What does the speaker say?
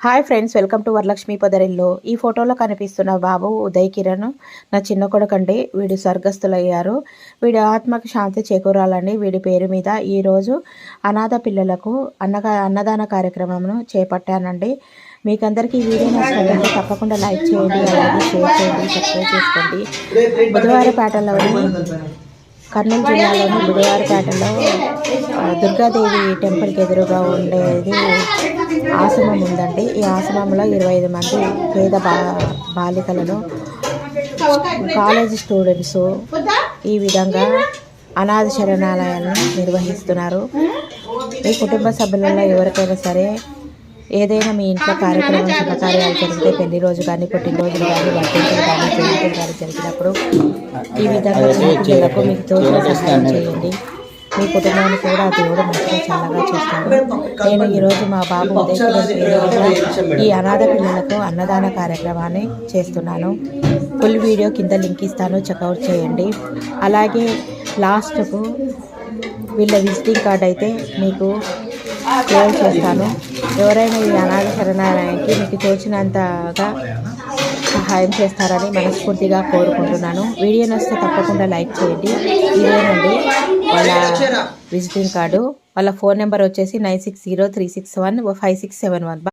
Hi friends, welcome to Varalakshmi Podarillu. ఈ ఫోటోలో కనిపిస్తున్న బాబు ఉదయ్ కిరణ్ నా చిన్న కొడుకండి. వీడు స్వర్గస్థులయ్యారు. వీడి ఆత్మకి శాంతి చేకూరాలని వీడి పేరు మీద ఈరోజు అనాథ పిల్లలకు అన్నదాన కార్యక్రమంను చేపట్టానండి. మీకందరికీ ఈ వీడియో నచ్చినట్లయితే తప్పకుండా లైక్ చేయండి, అలాగే షేర్ చేయండి, సబ్స్క్రైబ్ చేసుకోండి. బుధవారపేటలోని కర్నూలు జిల్లాలోని బుధవారపేటలో దుర్గాదేవి టెంపుల్కి ఎదురుగా ఉండేది ఆశ్రమం ఉందండి. ఈ ఆశ్రమంలో 25 మంది పేద బాలికలను కాలేజీ స్టూడెంట్స్ ఈ విధంగా అనాథ శరణాలయాలను నిర్వహిస్తున్నారు. మీ కుటుంబ సభ్యులలో ఎవరికైనా సరే ఏదైనా మీ ఇంట్లో కార్యక్రమం శుభకార్యాలు జరిగితే పెళ్లి రోజు కానీ, పుట్టినరోజులు కానీ, వర్ధంతులు కానీ, జయంతులు కానీ జరిగినప్పుడు ఈ విధంగా చిన్నపిల్లలకు మీకు తోచిన సహాయం చేయండి. మీ కుటుంబాన్ని కూడా దేవుడు మంచిగా చల్లగా చూస్తాడు. నేను ఈరోజు మా బాబు ఉదయ్ ఈ అనాథ పిల్లలకు అన్నదాన కార్యక్రమాన్ని చేస్తున్నాను. ఫుల్ వీడియో కింద లింక్ ఇస్తాను, చెక్అవుట్ చేయండి. అలాగే లాస్ట్కు వీళ్ళ విజిటింగ్ కార్డ్ అయితే మీకు క్లోజ్ చేస్తాను. ఎవరైనా ఈ అనాథ శరణాలయానికి మీకు తోచినంతగా సహాయం చేస్తారని మనస్ఫూర్తిగా కోరుకుంటున్నాను. వీడియో నచ్చితే తప్పకుండా లైక్ చేయండి. ఇదేనండి వాళ్ళ విజిటింగ్ కార్డు. వాళ్ళ ఫోన్ నెంబర్ వచ్చేసి 9603615671.